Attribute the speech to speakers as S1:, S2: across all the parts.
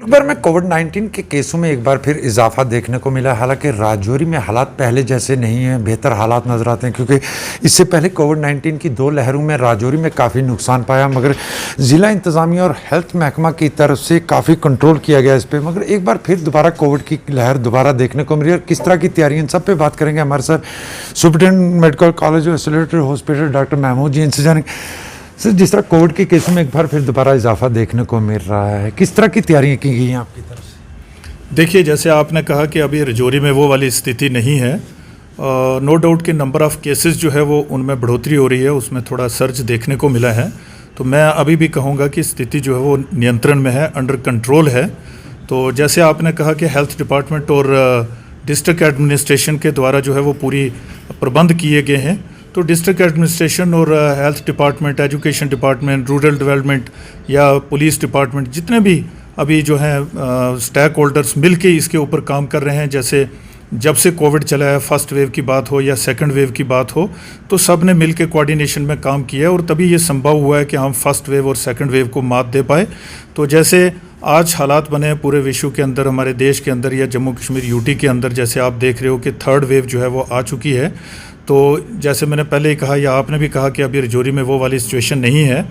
S1: एक बार में कोविड-19 के केसों में एक बार फिर इजाफा देखने को मिला। हालांकि राजौरी में हालात पहले जैसे नहीं हैं, बेहतर हालात नज़र आते हैं क्योंकि इससे पहले कोविड-19 की 2 लहरों में राजौरी में काफ़ी नुकसान पाया, मगर ज़िला इंतज़ामिया और हेल्थ महकमा की तरफ से काफ़ी कंट्रोल किया गया इस पर। मगर एक बार फिर दोबारा कोविड की लहर दोबारा देखने को मिली और किस तरह की तैयारी, इन सब पर बात करेंगे हमारे साथ सुप्रिटेंडेंट मेडिकल कॉलेज और एसोसिएटेड हॉस्पिटल डॉक्टर महमूद जी। इनसे जानेंगे सर, जिस तरह कोविड के केसों में एक बार फिर दोबारा इजाफा देखने को मिल रहा है, किस तरह की तैयारियां की गई हैं आपकी तरफ से?
S2: देखिए, जैसे आपने कहा कि अभी राजौरी में वो वाली स्थिति नहीं है। नो डाउट कि नंबर ऑफ़ केसेस जो है वो उनमें बढ़ोतरी हो रही है, उसमें थोड़ा सर्ज देखने को मिला है। तो मैं अभी भी कहूँगा कि स्थिति जो है वो नियंत्रण में है, अंडर कंट्रोल है। तो जैसे आपने कहा कि हेल्थ डिपार्टमेंट और डिस्ट्रिक्ट एडमिनिस्ट्रेशन के द्वारा जो है वो पूरी प्रबंध किए गए हैं। तो डिस्ट्रिक्ट एडमिनिस्ट्रेशन और health department, education department, rural development या पुलिस डिपार्टमेंट, जितने भी अभी जो हैं स्टेक होल्डर्स मिल के इसके ऊपर काम कर रहे हैं। जैसे जब से कोविड चला है, फर्स्ट वेव की बात हो या सेकंड वेव की बात हो, तो सब ने मिल के कोऑर्डिनेशन में काम किया और तभी ये संभव हुआ है कि हम फर्स्ट वेव और सेकंड वेव को मात दे पाए। तो जैसे आज हालात बने हैं पूरे विश्व के अंदर, हमारे देश के अंदर या जम्मू कश्मीर यूटी के अंदर, जैसे आप देख रहे हो कि थर्ड वेव जो है वो आ चुकी है। तो जैसे मैंने पहले ही कहा या आपने भी कहा कि अभी राजौरी में वो वाली सिचुएशन नहीं है,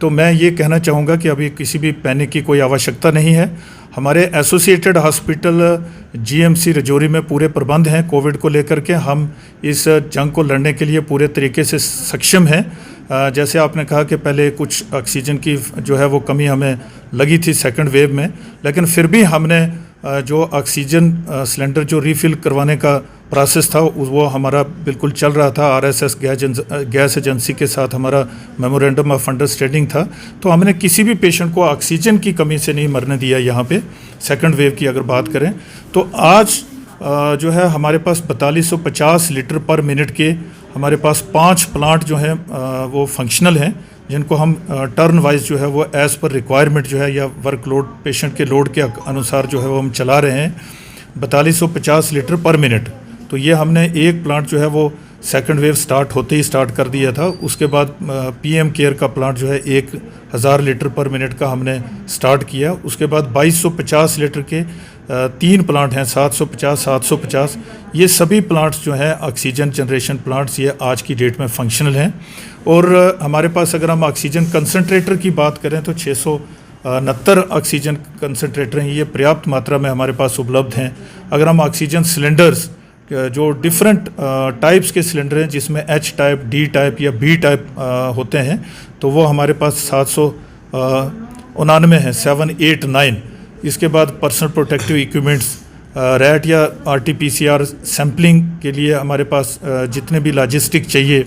S2: तो मैं ये कहना चाहूँगा कि अभी किसी भी पैनिक की कोई आवश्यकता नहीं है। हमारे एसोसिएटेड हॉस्पिटल जीएमसी राजौरी में पूरे प्रबंध हैं कोविड को लेकर के। हम इस जंग को लड़ने के लिए पूरे तरीके से सक्षम हैं। जैसे आपने कहा कि पहले कुछ ऑक्सीजन की जो है वो कमी हमें लगी थी सेकंड वेव में, लेकिन फिर भी हमने जो ऑक्सीजन सिलेंडर जो रीफ़िल करवाने का प्रोसेस था वो हमारा बिल्कुल चल रहा था। आरएसएस गैस एजेंसी के साथ हमारा मेमोरेंडम ऑफ अंडरस्टैंडिंग था। तो हमने किसी भी पेशेंट को ऑक्सीजन की कमी से नहीं मरने दिया। यहाँ पे सेकंड वेव की अगर बात करें तो आज जो है हमारे पास 4250 लीटर पर मिनट के हमारे पास 5 प्लांट जो हैं वो फंक्शनल हैं, जिनको हम टर्न वाइज जो है वो एज़ पर रिक्वायरमेंट जो है या वर्कलोड पेशेंट के लोड के अनुसार जो है वो हम चला रहे हैं 4250 लीटर पर मिनट। तो ये हमने एक प्लांट जो है वो सेकंड वेव स्टार्ट होते ही स्टार्ट कर दिया था। उसके बाद पीएम केयर का प्लांट जो है 1000 लीटर पर मिनट का हमने स्टार्ट किया। उसके बाद 2250 लीटर के 3 प्लांट हैं, 750 ये सभी प्लांट्स जो हैं ऑक्सीजन जनरेशन प्लांट्स, ये आज की डेट में फंक्शनल हैं। और हमारे पास अगर हम ऑक्सीजन कंसनट्रेटर की बात करें तो 669 ऑक्सीजन कंसनट्रेटर हैं, ये पर्याप्त मात्रा में हमारे पास उपलब्ध हैं। अगर हम ऑक्सीजन सिलेंडर्स जो डिफरेंट टाइप्स के सिलेंडर हैं, जिसमें एच टाइप, डी टाइप या बी टाइप होते हैं, तो वो हमारे पास 799 हैं, 789। इसके बाद पर्सनल प्रोटेक्टिव इक्विपमेंट्स, रैट या आरटीपीसीआर सैम्पलिंग के लिए हमारे पास जितने भी लॉजिस्टिक चाहिए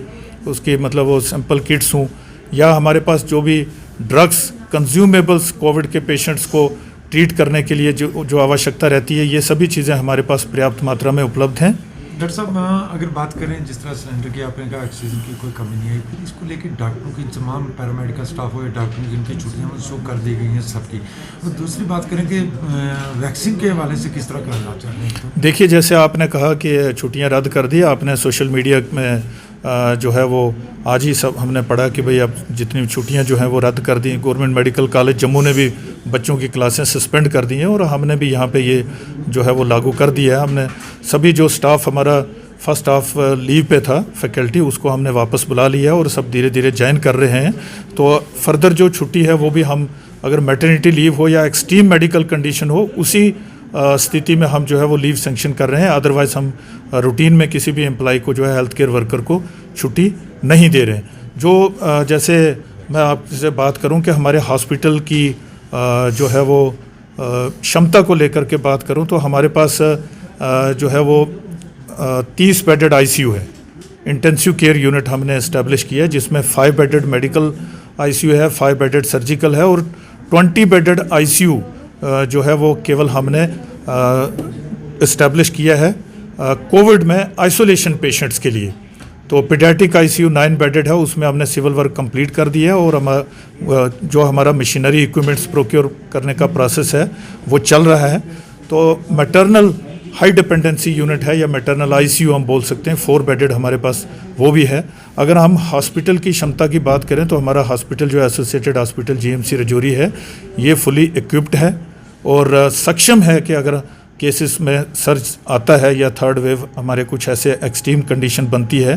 S2: उसके मतलब वो सैंपल किट्स हों, या हमारे पास जो भी ड्रग्स कंज्यूमेबल्स कोविड के पेशेंट्स को ट्रीट करने के लिए जो आवश्यकता रहती है, ये सभी चीज़ें हमारे पास पर्याप्त मात्रा में उपलब्ध हैं।
S1: डॉक्टर साहब, अगर बात करें जिस तरह सिलेंडर की आपने कहा ऑक्सीजन की कोई कमी नहीं है, फिर इसको लेकर डॉक्टरों की तमाम पैरामेडिकल स्टाफ हो या डॉक्टरों की जिनकी छुट्टियां मंसूख कर दी गई हैं सबकी। और दूसरी बात करें कि वैक्सीन के हवाले से किस तरह का हालात चल रहे हैं? तो
S2: देखिए, जैसे आपने कहा कि छुट्टियां रद्द कर दी, आपने सोशल मीडिया में जो है वो आज ही सब हमने पढ़ा कि भाई अब जितनी छुट्टियां जो हैं वो रद्द कर दी। गवर्नमेंट मेडिकल कॉलेज जम्मू ने भी बच्चों की क्लासें सस्पेंड कर दी हैं और हमने भी यहाँ पे ये जो है वो लागू कर दिया है। हमने सभी जो स्टाफ हमारा फर्स्ट हाफ लीव पे था फैकल्टी, उसको हमने वापस बुला लिया और सब धीरे धीरे ज्वाइन कर रहे हैं। तो फर्दर जो छुट्टी है वो भी हम अगर मैटरनिटी लीव हो या एक्सट्रीम मेडिकल कंडीशन हो, उसी स्थिति में हम जो है वो लीव सेंक्शन कर रहे हैं। अदरवाइज़ हम रूटीन में किसी भी एम्प्लॉय को जो है हेल्थ केयर वर्कर को छुट्टी नहीं दे रहे हैं। जो जैसे मैं आपसे बात करूं कि हमारे हॉस्पिटल की जो है वो क्षमता को लेकर के बात करूं तो हमारे पास जो है वो 30 बेडेड आईसीयू है, इंटेंसिव केयर यूनिट हमने इस्टेब्लिश किया है, जिसमें 5 बेडेड मेडिकल आईसीयू है, 5 बेडेड सर्जिकल है और 20 बेडेड आईसीयू जो है वो केवल हमने इस्टेब्लिश किया है कोविड में आइसोलेशन पेशेंट्स के लिए। तो पीडियाट्रिक आईसीयू 9 बेडेड है, उसमें हमने सिविल वर्क कंप्लीट कर दिया है और जो हमारा मशीनरी इक्विपमेंट्स प्रोक्योर करने का प्रोसेस है वो चल रहा है। तो मैटरनल हाई डिपेंडेंसी यूनिट है या मैटरनल आईसीयू हम बोल सकते हैं, 4 बेडेड हमारे पास वो भी है। अगर हम हॉस्पिटल की क्षमता की बात करें तो हमारा हॉस्पिटल जो एसोसिएटेड हॉस्पिटल जीएमसी राजौरी है, ये फुली इक्विप्ड है। और सक्षम है कि अगर केसेस में सर्ज आता है या थर्ड वेव हमारे कुछ ऐसे एक्सट्रीम कंडीशन बनती है,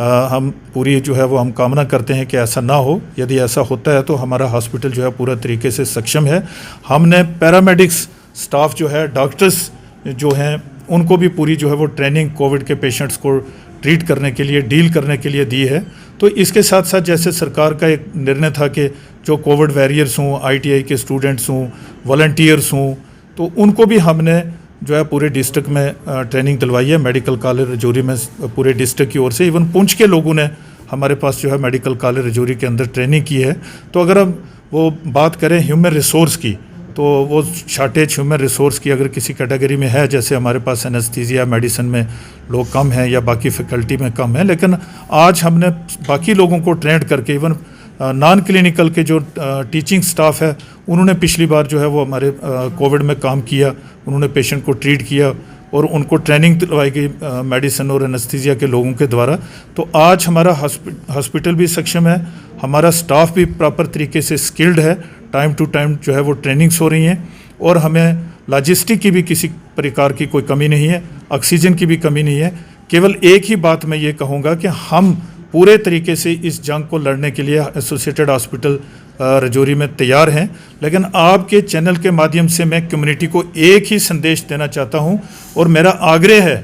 S2: हम पूरी जो है वो हम कामना करते हैं कि ऐसा ना हो। यदि ऐसा होता है तो हमारा हॉस्पिटल जो है पूरा तरीके से सक्षम है। हमने पैरामेडिक्स स्टाफ जो है, डॉक्टर्स जो हैं, उनको भी पूरी जो है वो ट्रेनिंग कोविड के पेशेंट्स को ट्रीट करने के लिए, डील करने के लिए दी है। तो इसके साथ साथ जैसे सरकार का एक निर्णय था कि जो कोविड वॉरियर्स हों, ITI के स्टूडेंट्स हों, वॉलंटियर्स हों, तो उनको भी हमने जो है पूरे डिस्ट्रिक्ट में ट्रेनिंग दिलवाई है। मेडिकल कॉलेज रजौरी में पूरे डिस्ट्रिक्ट की ओर से, इवन पुंछ के लोगों ने हमारे पास जो है मेडिकल कॉलेज रजौरी के अंदर ट्रेनिंग की है। तो अगर हम वो बात करें ह्यूमन रिसोर्स की, तो वो शार्टेज ह्यूमन रिसोर्स की अगर किसी कैटेगरी में है, जैसे हमारे पास एनेस्थीसिया मेडिसिन में लोग कम हैं या बाकी फैकल्टी में कम है, लेकिन आज हमने बाकी लोगों को ट्रेंड करके, इवन नॉन क्लिनिकल के जो टीचिंग स्टाफ है, उन्होंने पिछली बार जो है वो हमारे कोविड में काम किया, उन्होंने पेशेंट को ट्रीट किया और उनको ट्रेनिंग दिलवाई गई मेडिसिन और एनेस्थीसिया के लोगों के द्वारा। तो आज हमारा हॉस्पिटल भी सक्षम है, हमारा स्टाफ भी प्रॉपर तरीके से स्किल्ड है, टाइम टू टाइम जो है वो ट्रेनिंग्स हो रही हैं और हमें लॉजिस्टिक की भी किसी प्रकार की कोई कमी नहीं है, ऑक्सीजन की भी कमी नहीं है। केवल एक ही बात मैं ये कहूँगा कि हम पूरे तरीके से इस जंग को लड़ने के लिए एसोसिएटेड हॉस्पिटल रजौरी में तैयार हैं। लेकिन आपके चैनल के माध्यम से मैं कम्युनिटी को एक ही संदेश देना चाहता हूं और मेरा आग्रह है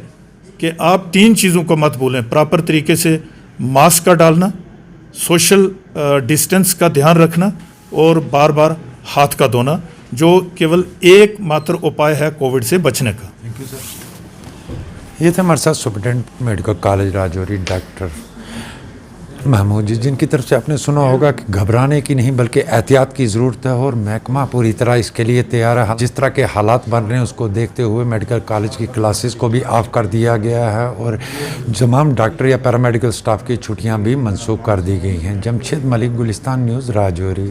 S2: कि आप 3 चीज़ों को मत भूलें। प्रॉपर तरीके से मास्क का डालना, सोशल डिस्टेंस का ध्यान रखना और बार बार हाथ का धोना, जो केवल एकमात्र उपाय है कोविड से बचने का।
S1: Thank you sir. ये थे हमारे साथ superintendent medical college Rajouri doctor Mahmood ji, जिनकी तरफ से आपने सुना होगा कि घबराने की नहीं बल्कि एहतियात की ज़रूरत है और महकमा पूरी तरह इसके लिए तैयार है। जिस तरह के हालात बन रहे हैं उसको देखते हुए मेडिकल कॉलेज की क्लासेस को भी ऑफ कर दिया गया है और तमाम डॉक्टर या पैरामेडिकल स्टाफ की छुट्टियां भी मनसूख कर दी गई हैं। जमशेद मलिक, गुलिस्तान न्यूज़, राजौरी।